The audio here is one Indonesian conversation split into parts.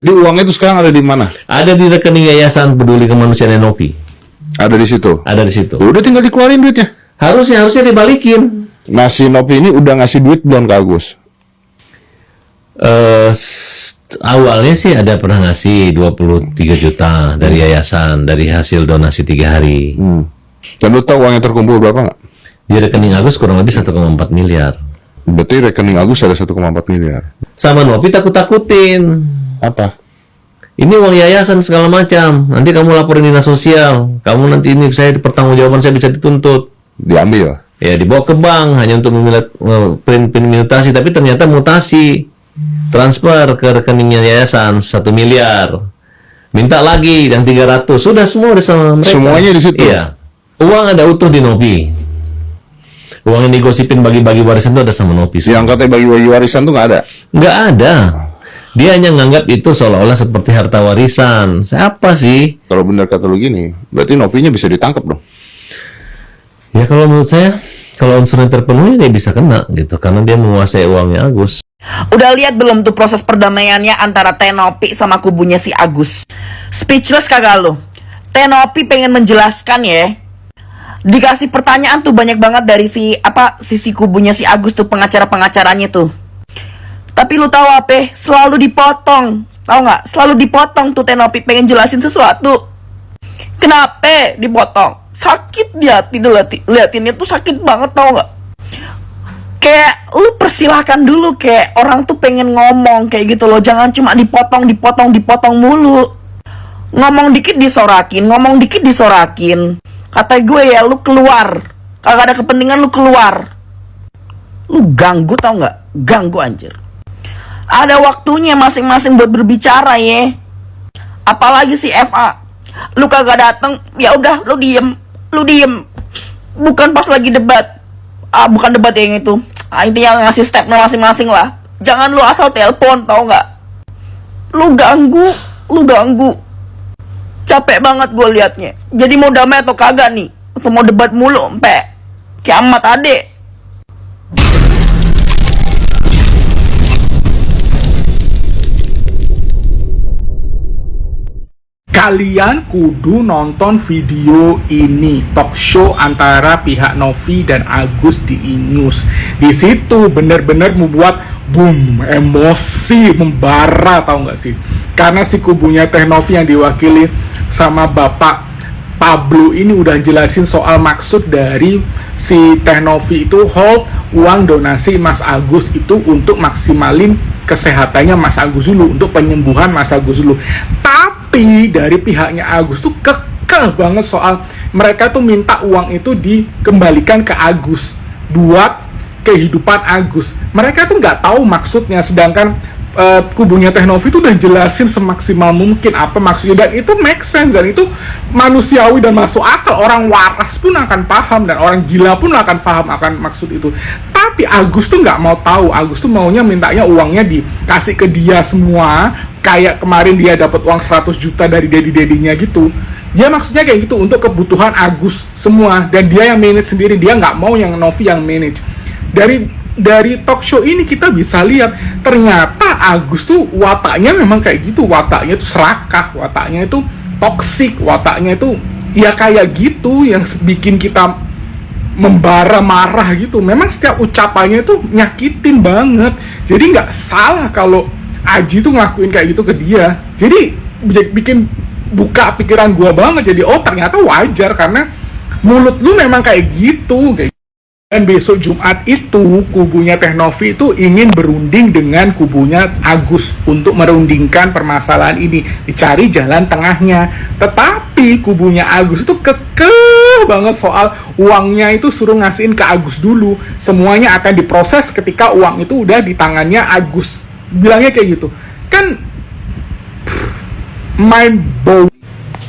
Di uangnya itu sekarang ada di mana? Ada di rekening Yayasan Peduli Kemanusiaan Novi. Ada di situ. Ada di situ. Udah tinggal dikeluarin duitnya. Harusnya dibalikin. Nah, si Novi ini udah ngasih duit belum ke Agus? Awalnya sih ada pernah ngasih 23 juta dari yayasan, dari hasil donasi 3 hari. Dan lu tahu uangnya terkumpul berapa nggak? Di rekening Agus kurang lebih 1,4 miliar. Berarti rekening Agus ada 1,4 miliar. Sama Novi takut-takutin. Apa? Ini uang yayasan segala macam. Nanti kamu laporin dinas sosial. Kamu nanti ini saya pertanggungjawaban saya bisa dituntut. Diambil. Ya dibawa ke bank hanya untuk print mutasi, tapi ternyata mutasi transfer ke rekeningnya yayasan 1 miliar. Minta lagi yang 300. Sudah semua sama mereka. Semuanya di situ. Iya. Uang ada utuh di Novi. Uang yang digosipin bagi-bagi warisan itu ada sama Novi. Yang katanya bagi-bagi warisan tuh nggak ada. Nggak ada. Dia hanya nganggap itu seolah-olah seperti harta warisan. Siapa sih? Kalau benar kata lu gini, berarti Novinya bisa ditangkap dong. Ya kalau menurut saya, kalau unsurnya terpenuhi dia bisa kena gitu, karena dia menguasai uangnya Agus. Udah lihat belum tuh proses perdamaiannya antara Tenopi sama kubunya si Agus? Speechless kagak lu? Tenopi pengen menjelaskan ya. Dikasih pertanyaan tuh banyak banget dari sisi kubunya si Agus tuh, pengacara-pengacaranya tuh. Tapi lu tahu apa? Selalu dipotong. Tahu nggak? Selalu dipotong tuh Tenopi pengen jelasin sesuatu. Kenapa dipotong? Sakit di hati tuh, liatinnya tuh sakit banget, tau nggak? Kayak lu persilahkan dulu, kayak orang tuh pengen ngomong kayak gitu loh. Jangan cuma dipotong mulu. Ngomong dikit disorakin. Kata gue ya, lu keluar. Kagak ada kepentingan, lu keluar. Lu ganggu, tau nggak? Ganggu anjir. Ada waktunya masing-masing buat berbicara ya. Apalagi si FA. Lu kagak dateng, ya udah lu diem. Bukan pas lagi debat. Bukan debat yang itu. Intinya ngasih statement masing-masing lah. Jangan lu asal telepon, tau nggak? Lu ganggu. Capek banget gue liatnya. Jadi mau damai atau kagak nih? Atau mau debat mulu, kiamat adek. Kalian kudu nonton video ini, talk show antara pihak Novi dan Agus di E-News. Di situ bener-bener membuat boom, emosi membara, tau nggak sih? Karena si kubunya Teh Novi yang diwakili sama Bapak Pablo ini udah jelasin soal maksud dari si Teh Novi itu hold uang donasi Mas Agus itu untuk maksimalin kesehatannya Mas Agus dulu, untuk penyembuhan Mas Agus dulu. Tapi dari pihaknya Agus tuh kekeh banget soal mereka tuh minta uang itu dikembalikan ke Agus buat kehidupan Agus. Mereka tuh nggak tahu maksudnya, sedangkan kubunya Teh Novi itu udah jelasin semaksimal mungkin apa maksudnya, dan itu make sense, dan itu manusiawi dan masuk akal. Orang waras pun akan paham dan orang gila pun akan paham akan maksud itu. Tapi Agus tuh nggak mau tahu. Agus tuh maunya mintanya uangnya dikasih ke dia semua, kayak kemarin dia dapat uang 100 juta dari daddy-daddynya gitu. Dia maksudnya kayak gitu untuk kebutuhan Agus semua, dan dia yang manage sendiri. Dia nggak mau yang Novi yang manage. Dari talk show ini kita bisa lihat ternyata Agus tuh wataknya memang kayak gitu. Wataknya tuh serakah, wataknya itu toksik, wataknya itu ya kayak gitu yang bikin kita membara, marah gitu. Memang setiap ucapannya itu nyakitin banget. Jadi nggak salah kalau Aji tuh ngelakuin kayak gitu ke dia. Jadi bikin buka pikiran gua banget. Jadi oh ternyata wajar karena mulut lu memang kayak gitu. Dan besok Jumat itu kubunya Teh Novi itu ingin berunding dengan kubunya Agus untuk merundingkan permasalahan ini, dicari jalan tengahnya. Tetapi kubunya Agus itu kekeh banget soal uangnya itu suruh ngasihin ke Agus dulu. Semuanya akan diproses ketika uang itu udah di tangannya Agus. Bilangnya kayak gitu. Kan mind blown.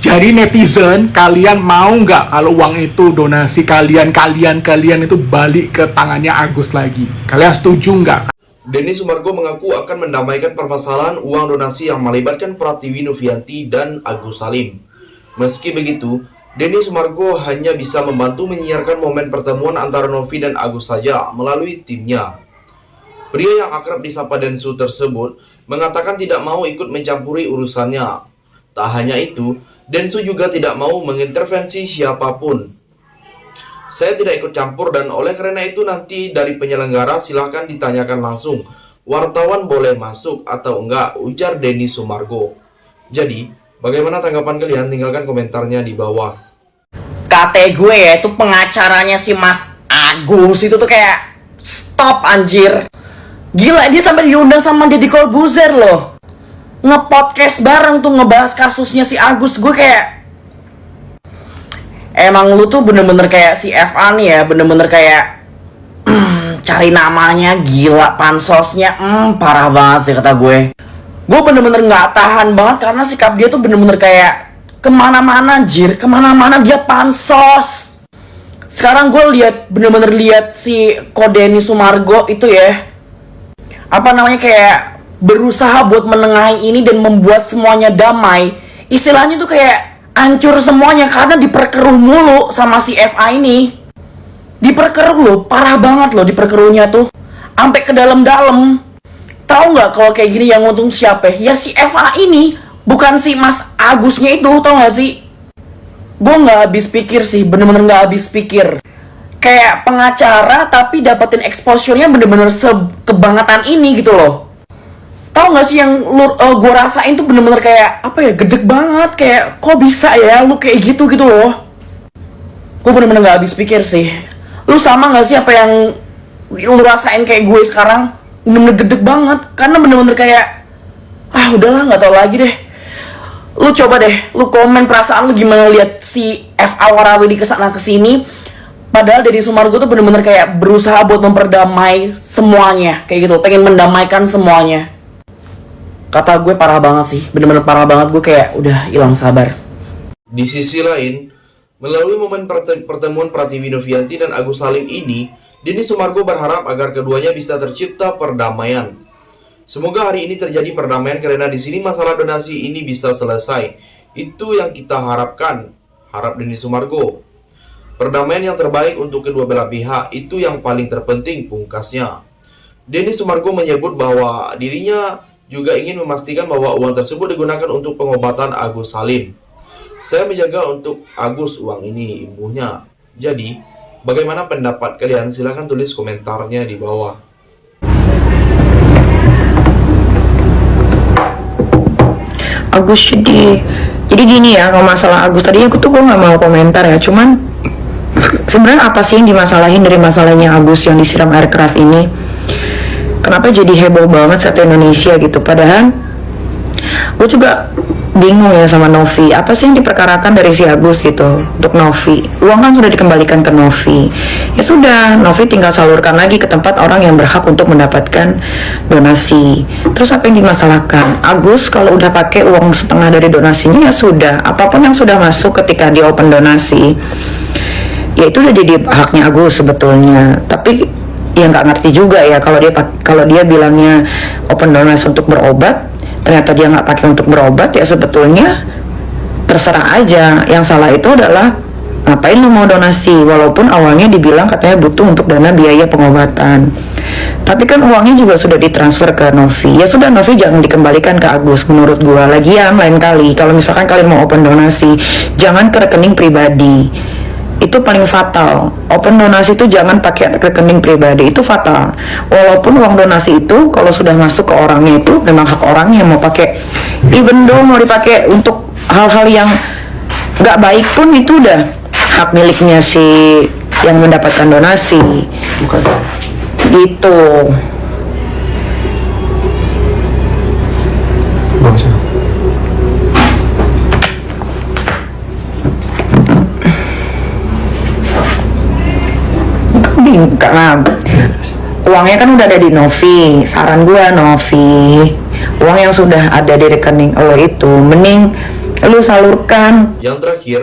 Jadi netizen, kalian mau nggak kalau uang itu donasi kalian itu balik ke tangannya Agus lagi? Kalian setuju nggak? Denny Sumargo mengaku akan mendamaikan permasalahan uang donasi yang melibatkan Pratiwi Novianti dan Agus Salim. Meski begitu, Denny Sumargo hanya bisa membantu menyiarkan momen pertemuan antara Novi dan Agus saja melalui timnya. Pria yang akrab disapa Densu tersebut mengatakan tidak mau ikut mencampuri urusannya. Tak hanya itu, Densu juga tidak mau mengintervensi siapapun. Saya tidak ikut campur dan oleh karena itu nanti dari penyelenggara silahkan ditanyakan langsung. Wartawan boleh masuk atau enggak, ujar Denny Sumargo. Jadi, bagaimana tanggapan kalian? Tinggalkan komentarnya di bawah. Kata gue ya, itu pengacaranya si Mas Agus itu tuh kayak stop anjir. Gila, dia sampai diundang sama Deddy Corbuzier loh. Nge-podcast bareng tuh ngebahas kasusnya si Agus. Gue kayak, emang lu tuh bener-bener kayak si FA nih ya, bener-bener kayak cari namanya, gila pansosnya, parah banget sih kata gue. Gue bener-bener gak tahan banget karena sikap dia tuh bener-bener kayak kemana-mana anjir, kemana-mana dia pansos. Sekarang gue bener-bener lihat si Denny Sumargo itu ya, apa namanya, kayak berusaha buat menengahi ini dan membuat semuanya damai. Istilahnya tuh kayak hancur semuanya karena diperkeruh mulu sama si FA ini. Diperkeruh loh, parah banget loh diperkeruhnya tuh, sampai ke dalam-dalam. Tahu nggak kalau kayak gini yang untung siapa? Ya si FA ini, bukan si Mas Agusnya itu, tau nggak sih? Gue nggak habis pikir sih, bener-bener nggak habis pikir. Kayak pengacara tapi dapetin exposure-nya bener-bener kebangetan ini gitu loh. Tahu nggak sih yang gue rasain tuh bener-bener kayak apa ya, gedeg banget, kayak kok bisa ya lu kayak gitu loh. Gue bener-bener nggak habis pikir sih. Lu sama gak sih apa yang lu rasain kayak gue sekarang? Bener-bener gedeg banget. Karena bener-bener kayak, udahlah gak tau lagi deh. Lu coba deh, lu komen perasaan lu gimana lihat si FA Warawiri kesana kesini. Padahal Deddy Sumargo tuh bener-bener kayak berusaha buat memperdamai semuanya. Kayak gitu, pengen mendamaikan semuanya. Kata gue parah banget sih, bener-bener parah banget. Gue kayak udah hilang sabar. Di sisi lain, melalui momen pertemuan Pratiwi Novianti dan Agus Salim ini, Denny Sumargo berharap agar keduanya bisa tercipta perdamaian. Semoga hari ini terjadi perdamaian karena di sini masalah donasi ini bisa selesai. Itu yang kita harapkan, harap Denny Sumargo. Perdamaian yang terbaik untuk kedua belah pihak itu yang paling terpenting, pungkasnya. Denny Sumargo menyebut bahwa dirinya juga ingin memastikan bahwa uang tersebut digunakan untuk pengobatan Agus Salim. Saya menjaga untuk Agus uang ini, imbuhnya. Jadi, bagaimana pendapat kalian? Silahkan tulis komentarnya di bawah. Agus jadi gini ya, kalau masalah Agus tadi gue nggak mau komentar ya, cuman sebenarnya apa sih yang dimasalahin dari masalahnya Agus yang disiram air keras ini? Kenapa jadi heboh banget satu Indonesia gitu? Padahal gue juga bingung ya sama Novi, apa sih yang diperkarakan dari si Agus gitu untuk Novi? Uang kan sudah dikembalikan ke Novi, ya sudah, Novi tinggal salurkan lagi ke tempat orang yang berhak untuk mendapatkan donasi. Terus apa yang dimasalahkan? Agus kalau udah pakai uang setengah dari donasinya, ya sudah, apapun yang sudah masuk ketika dia open donasi, ya itu udah jadi haknya Agus sebetulnya. Tapi ya nggak ngerti juga ya kalau dia bilangnya open donasi untuk berobat, ternyata dia nggak pakai untuk berobat, ya sebetulnya terserah aja. Yang salah itu adalah ngapain lu mau donasi walaupun awalnya dibilang katanya butuh untuk dana biaya pengobatan, tapi kan uangnya juga sudah ditransfer ke Novi. Ya sudah, Novi jangan dikembalikan ke Agus menurut gua. Lagian lain kali kalau misalkan kalian mau open donasi, jangan ke rekening pribadi, itu paling fatal. Open donasi itu jangan pakai rekening pribadi, itu fatal. Walaupun uang donasi itu kalau sudah masuk ke orangnya itu memang hak orangnya mau pakai, even though mau dipakai untuk hal-hal yang nggak baik pun itu udah hak miliknya si yang mendapatkan donasi. Bukan gitu. Bangsa. Karena uangnya kan udah ada di Novi. Saran gua, Novi, uang yang sudah ada di rekening lo itu mending lu salurkan. Yang terakhir,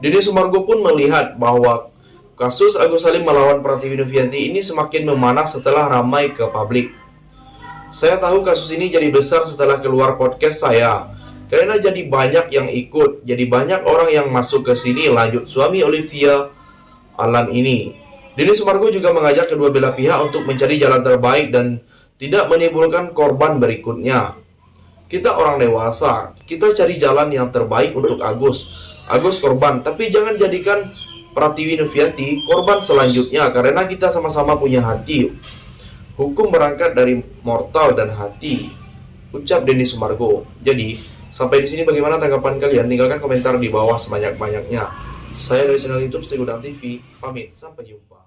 Denny Sumargo pun melihat bahwa kasus Agus Salim melawan Pratiwi Novianti ini semakin memanas setelah ramai ke publik. Saya tahu kasus ini jadi besar setelah keluar podcast saya, karena jadi banyak yang ikut, jadi banyak orang yang masuk ke sini, lanjut suami Olivia Alan ini. Denny Sumargo juga mengajak kedua belah pihak untuk mencari jalan terbaik dan tidak menimbulkan korban berikutnya. Kita orang dewasa, kita cari jalan yang terbaik untuk Agus. Agus korban, tapi jangan jadikan Pratiwi Novianti korban selanjutnya, karena kita sama-sama punya hati. Hukum berangkat dari mortal dan hati, ucap Denny Sumargo. Jadi, sampai di sini bagaimana tanggapan kalian? Tinggalkan komentar di bawah sebanyak-banyaknya. Saya dari channel YouTube Segudang TV, pamit, sampai jumpa.